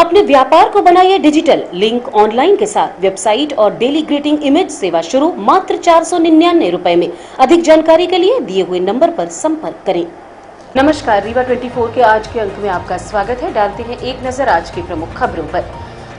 अपने व्यापार को बनाइए डिजिटल। लिंक ऑनलाइन के साथ वेबसाइट और डेली ग्रीटिंग इमेज सेवा शुरू मात्र 499 रुपए में। अधिक जानकारी के लिए दिए हुए नंबर पर संपर्क करें। नमस्कार, रीवा 24 के आज के अंक में आपका स्वागत है। डालते हैं एक नजर आज की प्रमुख खबरों पर।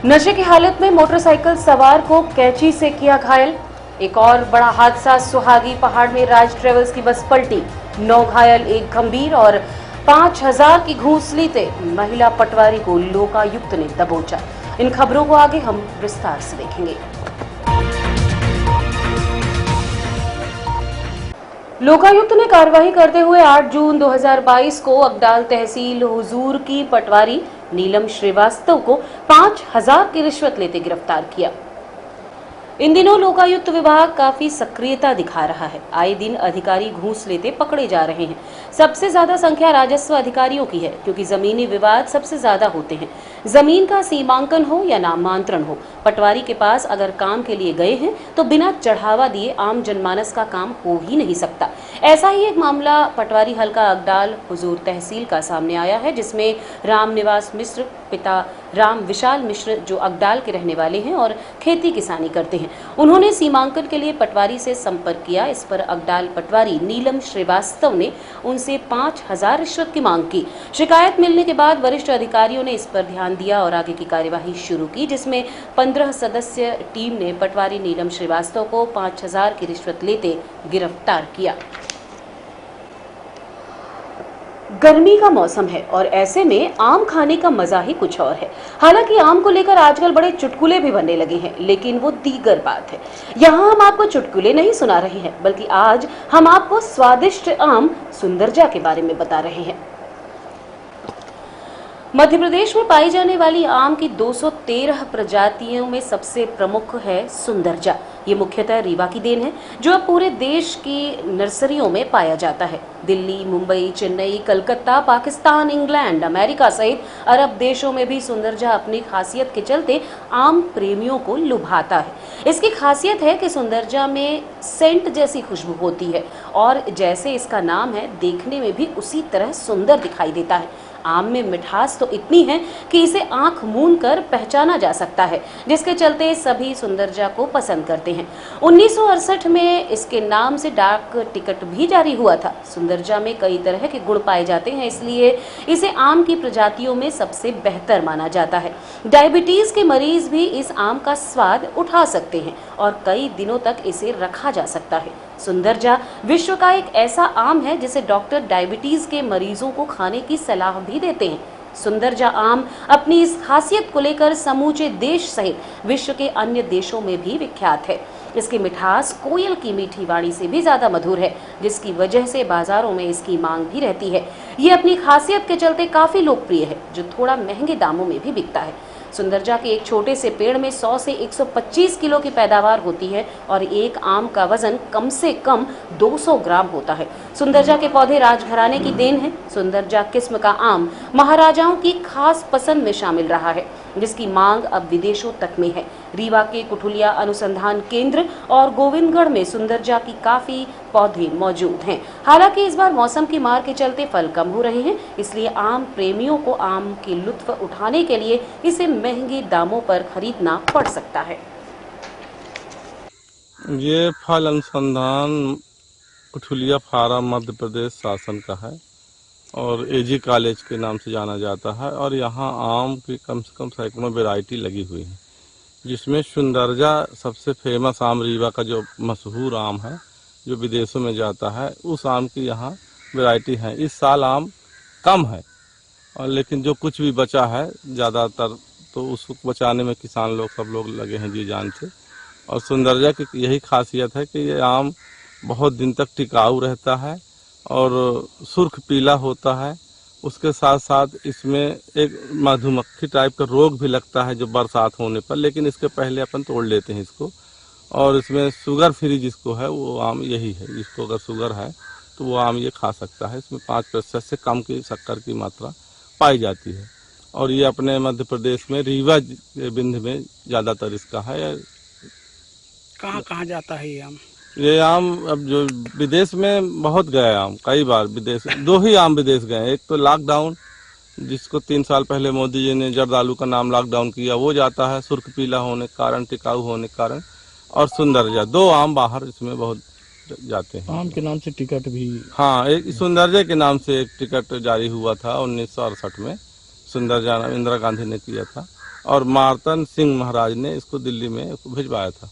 नशे की हालत में मोटरसाइकिल सवार को कैंची से किया घायल। एक और बड़ा हादसा, सुहागी पहाड़ में राज ट्रेवल्स की बस पलटी, 9 घायल, 1 गंभीर और 5000 की घूस लेते महिला पटवारी को लोकायुक्त ने दबोचा। इन खबरों को आगे हम विस्तार से देखेंगे। लोकायुक्त ने कार्रवाई करते हुए 8 जून 2022 को अब्दाल तहसील हुजूर की पटवारी नीलम श्रीवास्तव को 5000 की रिश्वत लेते गिरफ्तार किया। इन दिनों लोकायुक्त विभाग काफी सक्रियता दिखा रहा है। आए दिन अधिकारी घूस लेते पकड़े जा रहे हैं। सबसे ज्यादा संख्या राजस्व अधिकारियों की है, क्योंकि जमीनी विवाद सबसे ज्यादा होते हैं। जमीन का सीमांकन हो या नामांतरण हो, पटवारी के पास अगर काम के लिए गए हैं तो बिना चढ़ावा दिए आम जनमानस का काम हो ही नहीं सकता। ऐसा ही एक मामला पटवारी हल्का अब्दाल हुजूर तहसील का सामने आया है, जिसमें राम निवास मिश्र पिता राम विशाल मिश्र, जो अब्दाल के रहने वाले हैं और खेती किसानी करते हैं, उन्होंने सीमांकन के लिए पटवारी से संपर्क किया। इस पर अब्दाल पटवारी नीलम श्रीवास्तव ने उनसे 5000 रिश्वत की मांग की। शिकायत मिलने के बाद वरिष्ठ अधिकारियों ने इस पर ध्यान दिया और आगे की कार्यवाही शुरू की, जिसमें 15 सदस्य टीम ने पटवारी नीलम श्रीवास्तव को 5000 की रिश्वत लेते गिरफ्तार किया। गर्मी का मौसम है और ऐसे में आम खाने का मजा ही कुछ और है। हालांकि आम को लेकर आजकल बड़े चुटकुले भी बनने लगे हैं, लेकिन वो दीगर बात है। यहाँ हम आपको चुटकुले नहीं सुना रहे हैं, बल्कि आज हम आपको स्वादिष्ट आम सुंदरजा के बारे में बता रहे हैं। मध्य प्रदेश में पाई जाने वाली आम की 213 प्रजातियों में सबसे प्रमुख है सुंदरजा। ये मुख्यतः रीवा की देन है, जो अब पूरे देश की नर्सरियों में पाया जाता है। दिल्ली, मुंबई, चेन्नई, कलकत्ता, पाकिस्तान, इंग्लैंड, अमेरिका सहित अरब देशों में भी सुंदरजा अपनी खासियत के चलते आम प्रेमियों को लुभाता है। इसकी खासियत है कि सुंदरजा में सेंट जैसी खुशबू होती है और जैसे इसका नाम है, देखने में भी उसी तरह सुंदर दिखाई देता है। आम में मिठास तो इतनी है कि इसे आंख मूंद कर पहचाना जा सकता है, जिसके चलते सभी सुंदरजा को पसंद करते हैं। 1968 में इसके नाम से डाक टिकट भी जारी हुआ था। सुंदरजा में कई तरह के गुण पाए जाते हैं, इसलिए इसे आम की प्रजातियों में सबसे बेहतर माना जाता है। डायबिटीज के मरीज भी इस आम का स्वाद उठा सकते हैं और कई दिनों तक इसे रखा जा सकता है। सुंदरजा विश्व का एक ऐसा आम है जिसे डॉक्टर डायबिटीज के मरीजों को खाने की सलाह भी देते हैं। सुंदरजा आम अपनी इस खासियत को लेकर समूचे देश सहित विश्व के अन्य देशों में भी विख्यात है। इसकी मिठास कोयल की मीठी वाणी से भी ज्यादा मधुर है, जिसकी वजह से बाजारों में इसकी मांग भी रहती है। ये अपनी खासियत के चलते काफी लोकप्रिय है, जो थोड़ा महंगे दामों में भी बिकता है। सुंदरजा के एक छोटे से पेड़ में 100 से 125 किलो की पैदावार होती है और एक आम का वजन कम से कम 200 ग्राम होता है। सुंदरजा के पौधे राजघराने की देन है। सुंदरजा किस्म का आम महाराजाओं की खास पसंद में शामिल रहा है, जिसकी मांग अब विदेशों तक में है। रीवा के कुठुलिया अनुसंधान केंद्र और गोविंदगढ़ में सुंदरजा की काफी पौधे मौजूद हैं। हालांकि इस बार मौसम की मार के चलते फल कम हो रहे हैं, इसलिए आम प्रेमियों को आम के लुत्फ उठाने के लिए इसे महंगे दामों पर खरीदना पड़ सकता है। ये फल अनुसंधान कुठुलिया फार्म मध्य प्रदेश शासन का है और एजी कॉलेज के नाम से जाना जाता है। और यहाँ आम की कम से कम सैकड़ों वैरायटी लगी हुई है, जिसमें सुंदरजा सबसे फेमस आम, रीवा का जो मशहूर आम है जो विदेशों में जाता है, उस आम की यहाँ वैरायटी है। इस साल आम कम है, और लेकिन जो कुछ भी बचा है ज़्यादातर तो उसको बचाने में किसान लोग सब लोग लगे हैं जी जान से। और सुंदरजा की यही खासियत है कि ये आम बहुत दिन तक टिकाऊ रहता है और सुर्ख पीला होता है। उसके साथ साथ इसमें एक मधुमक्खी टाइप का रोग भी लगता है जो बरसात होने पर, लेकिन इसके पहले अपन तोड़ लेते हैं इसको। और इसमें शुगर फ्री जिसको है वो आम यही है, जिसको अगर शुगर है तो वो आम ये खा सकता है। इसमें 5% से कम की शक्कर की मात्रा पाई जाती है और ये अपने मध्य प्रदेश में रीवा विंध्य में ज़्यादातर इसका है। कहाँ कहाँ जाता है ये आम? ये आम अब जो विदेश में बहुत गए आम, कई बार विदेश, 2 ही आम विदेश गए। एक तो लॉकडाउन जिसको 3 साल पहले मोदी जी ने जर्दालू का नाम लॉकडाउन किया, वो जाता है सुर्ख पीला होने के कारण, टिकाऊ होने के कारण। और सुंदरजा, 2 आम बाहर इसमें बहुत जाते हैं। आम के नाम से टिकट भी। हाँ, एक सुंदरजा के नाम से एक टिकट जारी हुआ था 1968 में। सुंदरजा नाम इंदिरा गांधी ने किया था और मार्तन सिंह महाराज ने इसको दिल्ली में भिजवाया था।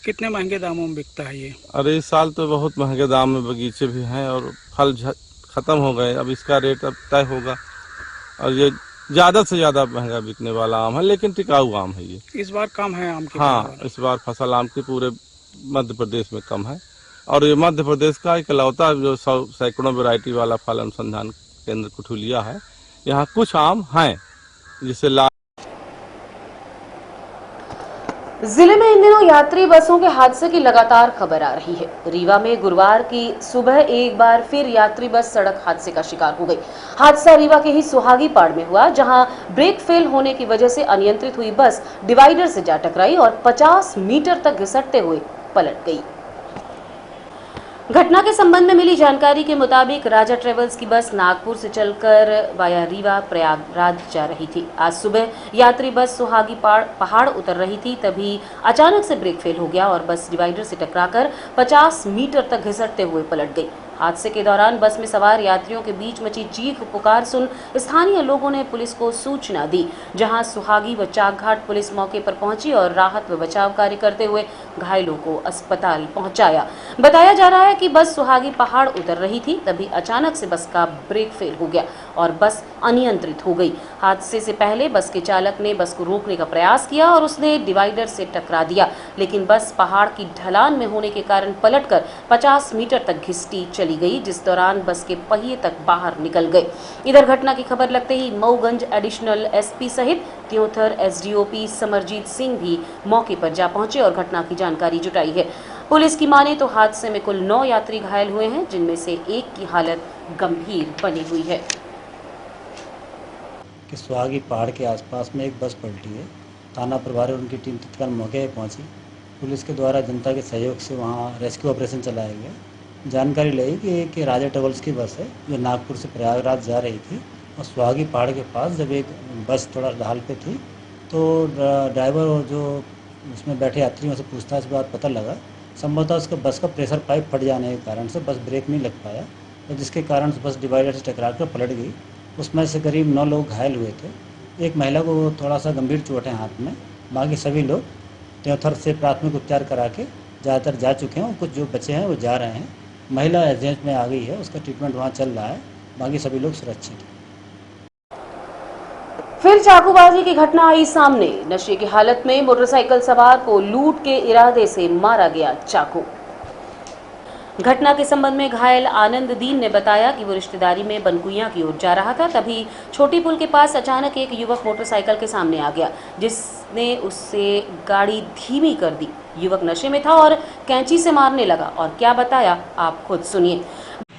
कितने महंगे दामों में बिकता है ये? अरे इस साल तो बहुत महंगे दाम में बगीचे भी हैं और फल खत्म हो गए। अब इसका रेट अब तय होगा और ये ज़्यादा से ज़्यादा महंगा बिकने वाला आम है, लेकिन टिकाऊ आम है ये। इस बार कम है आम की हाँ, पैदावार। इस बार फसल आम की पूरे मध्य प्रदेश में कम है और ये मध्य प्रदेश का इकलौता जो सैकड़ों वैरायटी वाला फल अनुसंधान केंद्र कुठुलिया है। यहाँ कुछ आम हैं जिसे जिले में इन दिनों यात्री बसों के हादसे की लगातार खबर आ रही है। रीवा में गुरुवार की सुबह एक बार फिर यात्री बस सड़क हादसे का शिकार हो गई। हादसा रीवा के ही सुहागी पाड़ में हुआ, जहां ब्रेक फेल होने की वजह से अनियंत्रित हुई बस डिवाइडर से जा टकराई और 50 मीटर तक घिसटते हुए पलट गई। घटना के संबंध में मिली जानकारी के मुताबिक राजा ट्रेवल्स की बस नागपुर से चलकर वाया रीवा प्रयागराज जा रही थी। आज सुबह यात्री बस सुहागी पहाड़ उतर रही थी, तभी अचानक से ब्रेक फेल हो गया और बस डिवाइडर से टकराकर 50 मीटर तक घिसटते हुए पलट गई। हादसे के दौरान बस में सवार यात्रियों के बीच मची चीख पुकार सुन स्थानीय लोगों ने पुलिस को सूचना दी, जहां सुहागी व चाकघाट पुलिस मौके पर पहुंची और राहत व बचाव कार्य करते हुए घायलों को अस्पताल पहुंचाया। बताया जा रहा है कि बस सुहागी पहाड़ उतर रही थी, तभी अचानक से बस का ब्रेक फेल हो गया और बस अनियंत्रित हो गई। हादसे से पहले बस के चालक ने बस को रोकने का प्रयास किया और उसने डिवाइडर से टकरा दिया, लेकिन बस पहाड़ की ढलान में होने के कारण पलटकर 50 मीटर तक घिसटी चली गई, जिस दौरान बस के पहिए तक बाहर निकल गए। इधर घटना की खबर लगते ही मऊगंज एडिशनल एसपी सहित त्योंथर एसडीओपी समरजीत सिंह भी मौके पर जा पहुंचे और घटना की जानकारी जुटाई है। पुलिस की माने तो हादसे में कुल 9 यात्री घायल हुए हैं, जिनमें से एक की हालत गंभीर बनी हुई है। कि सुहागी पहाड़ के आसपास में एक बस पलटी है। थाना प्रभारी और उनकी टीम तत्काल मौके पर पहुंची। पुलिस के द्वारा जनता के सहयोग से वहां रेस्क्यू ऑपरेशन चलाया गया। जानकारी लगी कि राजा ट्रेवल्स की बस है जो नागपुर से प्रयागराज जा रही थी और सुहागी पहाड़ के पास जब एक बस थोड़ा ढाल पे थी तो ड्राइवर और जो उसमें बैठे यात्रियों से पूछताछ के बाद पता लगा संभवतः उसका बस का प्रेशर पाइप फट जाने के कारण से बस ब्रेक नहीं लग पाया, तो जिसके कारण बस डिवाइडर से टकरा कर पलट गई। उसमें से करीब 9 लोग घायल हुए थे। एक महिला को थोड़ा सा गंभीर चोट है हाथ में। बाकी सभी लोग त्योंथर से प्राथमिक उपचार करा के ज़्यादातर जा चुके हैं और कुछ जो बचे हैं वो जा रहे हैं। महिला एजेंट में आ गई है, उसका ट्रीटमेंट वहाँ चल रहा है। बाकी सभी लोग सुरक्षित हैं। फिर चाकूबाजी की घटना आई सामने। नशे की हालत में मोटरसाइकिल सवार को लूट के इरादे से मारा गया चाकू। घटना के संबंध में घायल आनंद दीन ने बताया कि वो रिश्तेदारी में बनकुइया की ओर जा रहा था, तभी छोटी पुल के पास अचानक एक युवक मोटरसाइकिल के सामने आ गया, जिसने उससे गाड़ी धीमी कर दी। युवक नशे में था और कैंची से मारने लगा और क्या बताया आप खुद सुनिए।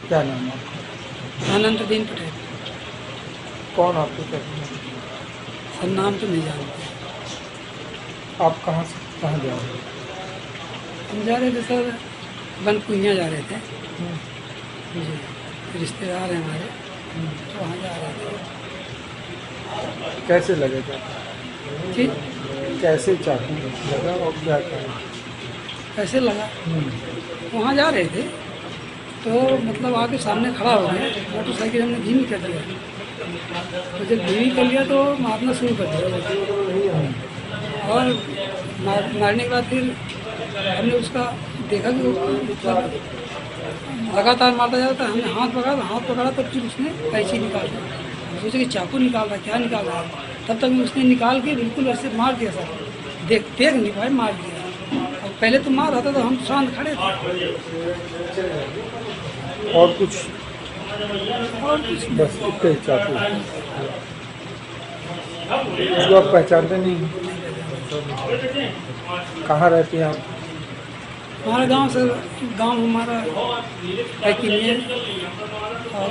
क्या नाम है आपका? आनंद दीन पटेल। कौन आपके कहते हैं? सर नाम तो नहीं जानते। आप कहाँ से कहाँ जा रहे हैं? हम जा रहे थे सर, बनकुइया जा रहे थे जी, रिश्तेदार हैं हमारे, तो वहाँ जा रहे थे। कैसे लगेगा? ठीक कैसे चाकू लगा और क्या करा? कैसे लगा, वहाँ जा रहे थे तो मतलब आके सामने खड़ा हो गया, मोटरसाइकिल हमने धीमी कर दिया, तो जब धीमी कर लिया तो मारना शुरू कर दिया और मारने के बाद फिर हमने उसका देखा कि वो मतलब लगातार मारता जाता है। हमने हाथ पकड़ा तो फिर उसने कैंची निकाल दिया। सोचे कि चाकू निकाल रहा है, क्या निकाल रहा है, तब तक उसने निकाल के बिल्कुल ऐसे मार दिया सर। देख नहीं पाए, मार दिया। और पहले तो मार रहा था तो हम शांत खड़े थे। और कुछ बस इतने चाकू। उसको आप पहचानते नहीं? कहाँ रहते हैं आप? हमारा गांव सर, गांव हमारा पैकी में और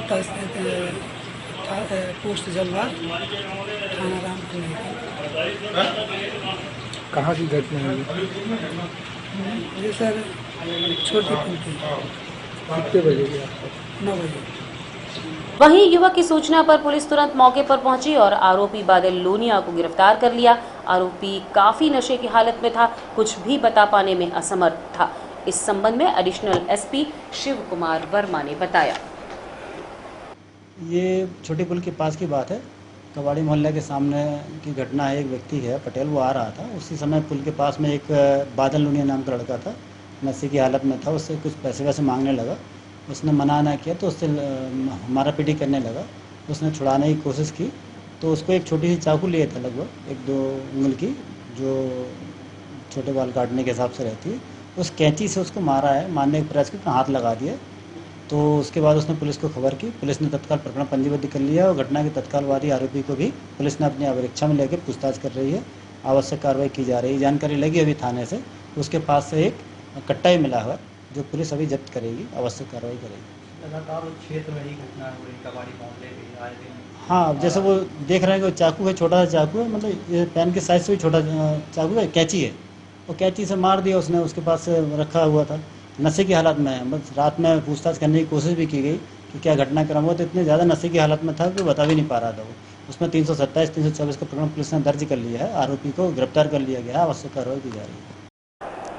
पोस्ट जलवार, थाना रामपुर। कहाँ की घटना है ये सर छोटी पुल थी। कितने बजे गया? 9 बजे। वहीं युवक की सूचना पर पुलिस तुरंत मौके पर पहुंची और आरोपी बादल लोनिया को गिरफ्तार कर लिया। आरोपी काफी नशे की हालत में था, कुछ भी बता पाने में असमर्थ था। इस संबंध में एडिशनल एसपी शिव कुमार वर्मा ने बताया। ये छोटी पुल के पास की बात है। कबाड़ी मोहल्ले के सामने की घटना है। एक व्यक्ति है पटेल, वो आ रहा था। उसी समय पुल के पास में एक बादल लूनिया नाम का लड़का था, नशे की हालत में था। उससे कुछ पैसे वैसे मांगने लगा। उसने मना ना किया तो उससे मारा पीटी करने लगा। उसने छुड़ाने की कोशिश की तो उसको एक छोटी सी चाकू लिए था, लगभग 1-2 उंगल की, जो छोटे बाल काटने के हिसाब से रहती है। उस कैंची से उसको मारा है। मारने के प्रयास किया, हाथ लगा दिया। तो उसके बाद उसने पुलिस को खबर की। पुलिस ने तत्काल प्रकरण पंजीबद्ध कर लिया और घटना के तत्कालवादी आरोपी को भी पुलिस ने अपनी अभिरक्षा में लेकर पूछताछ कर रही है। आवश्यक कार्रवाई की जा रही है। जानकारी लगी अभी थाने से। उसके पास से एक कट्टा ही मिला हुआ, जो पुलिस अभी जब्त करेगी, आवश्यक कार्रवाई करेगी। लगातार क्षेत्र में ही घटना हो रही, कबाड़ी मोहल्ले में आए दिन। हाँ, जैसे वो देख रहे हैं कि चाकू है, छोटा सा चाकू है, मतलब ये पेन के साइज से भी छोटा चाकू है, कैंची है। वो कैंची से मार दिया उसने। उसके पास से रखा हुआ था, नशे की हालत में है। बस रात में पूछताछ करने की कोशिश भी की गई कि क्या घटनाक्रम हुआ, तो इतने ज़्यादा नशे की हालत में था कि बता भी नहीं पा रहा था वो। उसमें 327, 324 का प्रकरण पुलिस ने दर्ज कर लिया है। आरोपी को गिरफ्तार कर लिया गया है। आवश्यक कार्रवाई की जा रही है।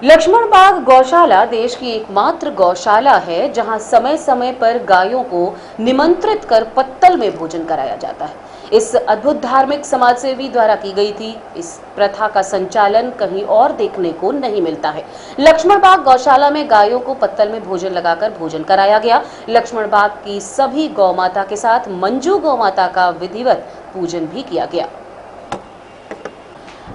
लक्ष्मण बाग गौशाला देश की एकमात्र गौशाला है जहां समय समय पर गायों को निमंत्रित कर पत्तल में भोजन कराया जाता है। इस अद्भुत धार्मिक समाजसेवी द्वारा की गई थी। इस प्रथा का संचालन कहीं और देखने को नहीं मिलता है। लक्ष्मण बाग गौशाला में गायों को पत्तल में भोजन लगाकर भोजन कराया गया। लक्ष्मण बाग की सभी गौ माता के साथ मंजू गौ माता का विधिवत पूजन भी किया गया।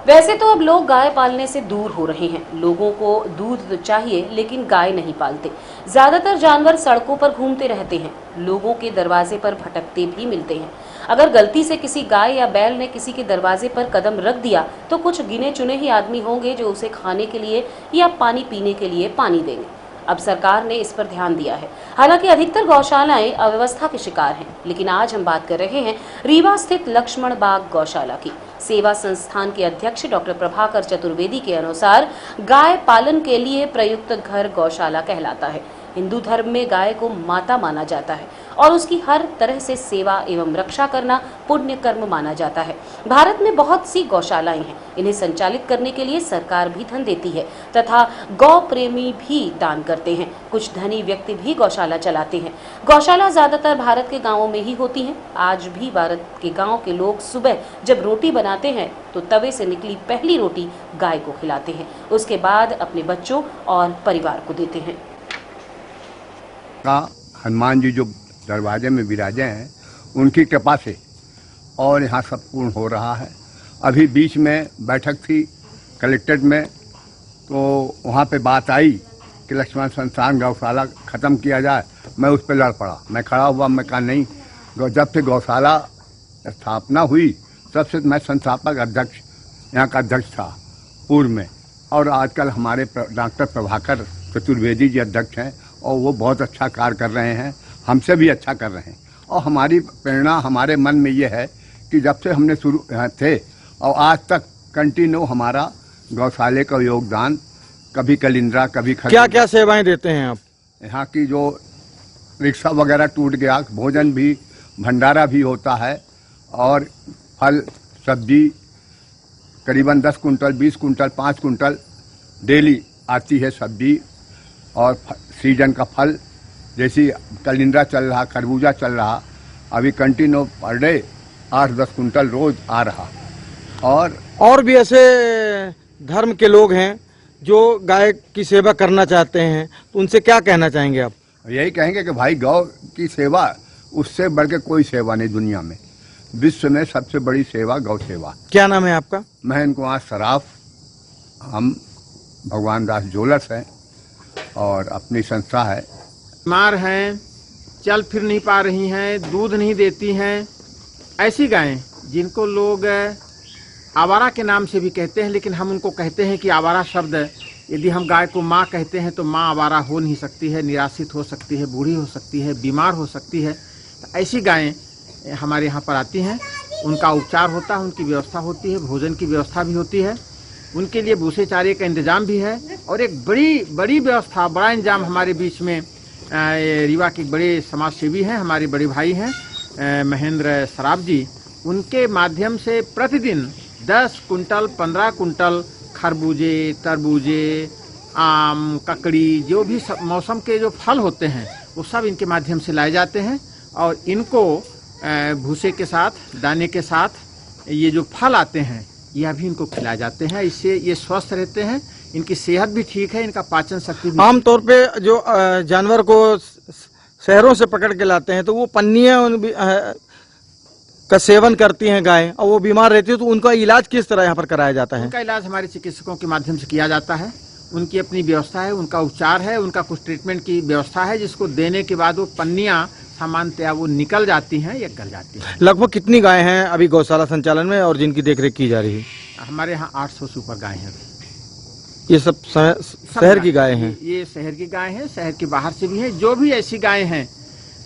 वैसे तो अब लोग गाय पालने से दूर हो रहे हैं। लोगों को दूध तो चाहिए, लेकिन गाय नहीं पालते। ज्यादातर जानवर सड़कों पर घूमते रहते हैं, लोगों के दरवाजे पर भटकते भी मिलते हैं। अगर गलती से किसी गाय या बैल ने किसी के दरवाजे पर कदम रख दिया तो कुछ गिने चुने ही आदमी होंगे जो उसे खाने के लिए या पानी पीने के लिए पानी देंगे। अब सरकार ने इस पर ध्यान दिया है। हालांकि अधिकतर गौशालाएं अव्यवस्था के शिकार हैं, लेकिन आज हम बात कर रहे हैं रीवा स्थित लक्ष्मण बाग गौशाला की। सेवा संस्थान के अध्यक्ष डॉक्टर प्रभाकर चतुर्वेदी के अनुसार गाय पालन के लिए प्रयुक्त घर गौशाला कहलाता है। हिंदू धर्म में गाय को माता माना जाता है और उसकी हर तरह से सेवा एवं रक्षा करना पुण्य कर्म माना जाता है। भारत में बहुत सी गौशालाएं हैं। इन्हें संचालित करने के लिए सरकार भी धन देती है तथा गौ प्रेमी भी दान करते हैं। कुछ धनी व्यक्ति भी गौशाला चलाते हैं। गौशाला ज्यादातर भारत के गांवों में ही होती हैं। आज भी भारत के गांव के लोग सुबह जब रोटी बनाते हैं तो तवे से निकली पहली रोटी गाय को खिलाते हैं। उसके बाद अपने बच्चों और परिवार को देते हैं। का हनुमान जी जो दरवाजे में विराजे हैं, उनकी कृपा से और यहाँ सब पूर्ण हो रहा है। अभी बीच में बैठक थी कलेक्ट्रेट में, तो वहाँ पे बात आई कि लक्ष्मण संस्थान गौशाला ख़त्म किया जाए। मैं उस पर लड़ पड़ा। मैं खड़ा हुआ, मैं कहा नहीं। जब से गौशाला स्थापना हुई तब से मैं संस्थापक अध्यक्ष, यहाँ का अध्यक्ष था पूर्व में, और आजकल हमारे डॉक्टर प्रभाकर चतुर्वेदी जी अध्यक्ष हैं और वो बहुत अच्छा कार्य कर रहे हैं, हमसे भी अच्छा कर रहे हैं। और हमारी प्रेरणा हमारे मन में ये है कि जब से हमने शुरू थे और आज तक कंटिन्यू हमारा गौशाले का योगदान, कभी कलिंद्रा, कभी क्या क्या सेवाएं देते हैं आप? यहाँ की जो रिक्शा वगैरह टूट गया, भोजन भी, भंडारा भी होता है, और फल सब्जी करीबन 10 कुंटल, 20 कुंटल, 5 कुंटल डेली आती है सब्जी, और सीजन का फल जैसे कलिंद्रा चल रहा, खरबूजा चल रहा, अभी कंटिन्यू पर डे 8-10 कुंटल रोज आ रहा। और भी ऐसे धर्म के लोग हैं जो गाय की सेवा करना चाहते हैं, तो उनसे क्या कहना चाहेंगे आप? यही कहेंगे कि भाई गौ की सेवा, उससे बढ़ के कोई सेवा नहीं दुनिया में। विश्व में सबसे बड़ी सेवा गौ सेवा। क्या नाम है आपका? महेंद्र कुमार सराफ। हम भगवान दास ज्वेलर्स हैं और अपनी संस्था है। बीमार हैं, चल फिर नहीं पा रही हैं, दूध नहीं देती हैं, ऐसी गायें जिनको लोग आवारा के नाम से भी कहते हैं, लेकिन हम उनको कहते हैं कि आवारा शब्द, यदि हम गाय को माँ कहते हैं तो माँ आवारा हो नहीं सकती है, निराश्रित हो सकती है, बूढ़ी हो सकती है, बीमार हो सकती है। तो ऐसी गायें हमारे यहाँ पर आती हैं, उनका उपचार होता है, उनकी व्यवस्था होती है, भोजन की व्यवस्था भी होती है, उनके लिए भूसे चारे का इंतजाम भी है, और एक बड़ी व्यवस्था, बड़ा इंतजाम हमारे बीच में रीवा के बड़े समाज सेवी हैं, हमारे बड़े भाई हैं, महेंद्र सराफ जी, उनके माध्यम से प्रतिदिन 10 कुंटल 15 कुंटल खरबूजे, तरबूजे, आम, ककड़ी, जो भी मौसम के जो फल होते हैं वो सब इनके माध्यम से लाए जाते हैं और इनको भूसे के साथ, दाने के साथ ये जो फल आते हैं यह भी इनको खिलाए जाते हैं। इससे ये स्वस्थ रहते हैं, इनकी सेहत भी ठीक है, इनका पाचन शक्ति भी। आमतौर पे जो जानवर को शहरों से पकड़ के लाते हैं तो वो पन्नियां का सेवन करती हैं गाय, और वो बीमार रहती है, तो उनका इलाज किस तरह यहाँ पर कराया जाता है? उनका इलाज हमारे चिकित्सकों के माध्यम से किया जाता है। उनकी अपनी व्यवस्था है, उनका उपचार है, उनका कुछ ट्रीटमेंट की व्यवस्था है, जिसको देने के बाद वो पन्नियां सामान्यतया वो निकल जाती हैं या गल जाती हैं। लगभग कितनी गाय हैं अभी गौशाला संचालन में और जिनकी देखरेख की जा रही है? हमारे यहाँ 800 से ऊपर गाय हैं। ये सब शहर की गाय हैं? ये शहर की गाय हैं, शहर के बाहर से भी हैं। जो भी ऐसी गाय हैं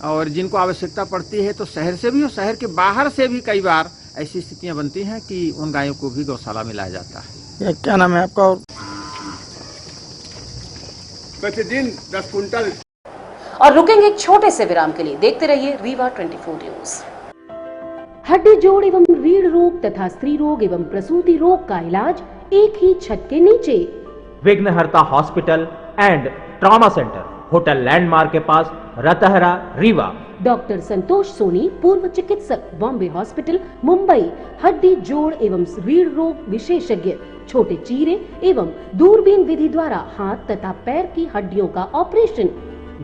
और जिनको आवश्यकता पड़ती है तो शहर से भी और शहर के बाहर से भी कई बार ऐसी स्थितियां बनती हैं कि उन गायों को भी गौशाला में लाया जाता है। क्या नाम है आपका? प्रतिदिन 10 कुंटल। और रुकेंगे एक छोटे से विराम के लिए। देखते रहिए रीवा 24 न्यूज। हड्डी जोड़ एवं रीढ़ रोग तथा स्त्री रोग एवं प्रसूति रोग का इलाज एक ही छत के नीचे। विघ्नहर्ता hospital and trauma centre, hotel landmark के पास, रतहरा, रीवा। डॉक्टर संतोष सोनी, पूर्व चिकित्सक, बॉम्बे हॉस्पिटल, मुंबई। हड्डी जोड़ एवं रीढ़ रोग विशेषज्ञ, छोटे चीरे एवं दूरबीन विधि द्वारा हाथ तथा पैर की हड्डियों का ऑपरेशन।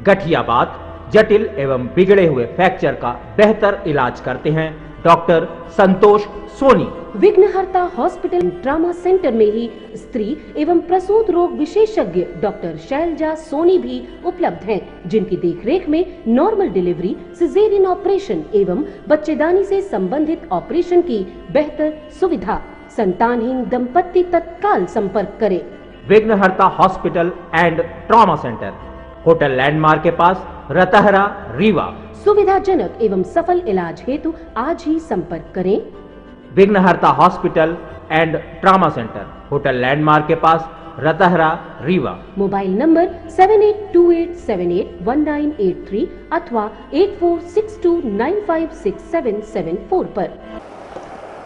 गठियाबात, जटिल एवं बिगड़े हुए फ्रैक्चर का बेहतर इलाज करते हैं डॉक्टर संतोष सोनी। विघ्नहर्ता हॉस्पिटल ट्रॉमा सेंटर में ही स्त्री एवं प्रसूत रोग विशेषज्ञ डॉक्टर शैलजा सोनी भी उपलब्ध हैं, जिनकी देखरेख में नॉर्मल डिलीवरी, सिजेरियन ऑपरेशन एवं बच्चेदानी से संबंधित ऑपरेशन की बेहतर सुविधा। संतानहीन दंपत्ति तत्काल संपर्क करें। विघ्नहर्ता hospital and trauma centre, hotel landmark के पास, रतहरा, रीवा। सुविधाजनक एवं सफल इलाज हेतु आज ही संपर्क करें। विघ्नहर्ता hospital and trauma centre, hotel landmark के पास, रतहरा, रीवा। मोबाइल नंबर 7828781983 अथवा 8462956774 पर।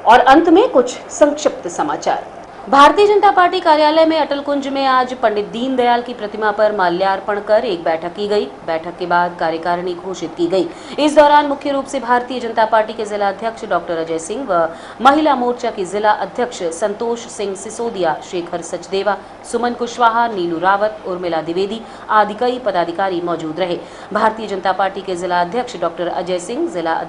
और अंत में कुछ संक्षिप्त समाचार। भारतीय जनता पार्टी कार्यालय में अटल कुंज में आज पंडित दीनदयाल की प्रतिमा पर माल्यार्पण कर एक बैठक की गई। बैठक के बाद कार्यकारिणी घोषित की गई। इस दौरान मुख्य रूप से भारतीय जनता पार्टी के जिला अध्यक्ष डॉक्टर अजय सिंह व महिला मोर्चा की जिला अध्यक्ष संतोष सिंह सिसोदिया, शेखर सचदेवा, सुमन कुशवाहा, नीलू रावत, उर्मिला द्विवेदी आदि कई पदाधिकारी मौजूद रहे। भारतीय जनता पार्टी के जिला अध्यक्ष डॉक्टर अजय सिंह जिला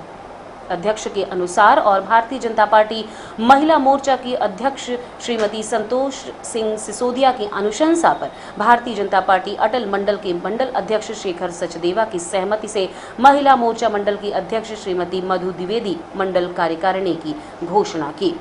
अध्यक्ष के अनुसार और भारतीय जनता पार्टी महिला मोर्चा की अध्यक्ष श्रीमती संतोष सिंह सिसोदिया की अनुशंसा पर भारतीय जनता पार्टी अटल मंडल के मंडल अध्यक्ष शेखर सचदेवा की सहमति से महिला मोर्चा मंडल की अध्यक्ष श्रीमती मधु द्विवेदी मंडल कार्यकारिणी की घोषणा की।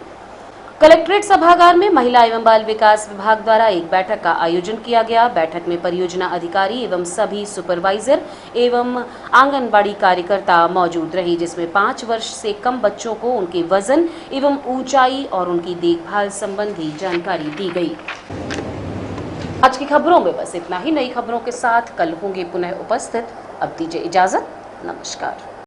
कलेक्ट्रेट सभागार में महिला एवं बाल विकास विभाग द्वारा एक बैठक का आयोजन किया गया। बैठक में परियोजना अधिकारी एवं सभी सुपरवाइजर एवं आंगनबाड़ी कार्यकर्ता मौजूद रही, जिसमें 5 वर्ष से कम बच्चों को उनके वजन एवं ऊंचाई और उनकी देखभाल संबंधी जानकारी दी गई। आज की खबरों में बस इतना ही। नई खबरों के साथ कल होंगे पुनः उपस्थित। अब दीजिए इजाजत। नमस्कार।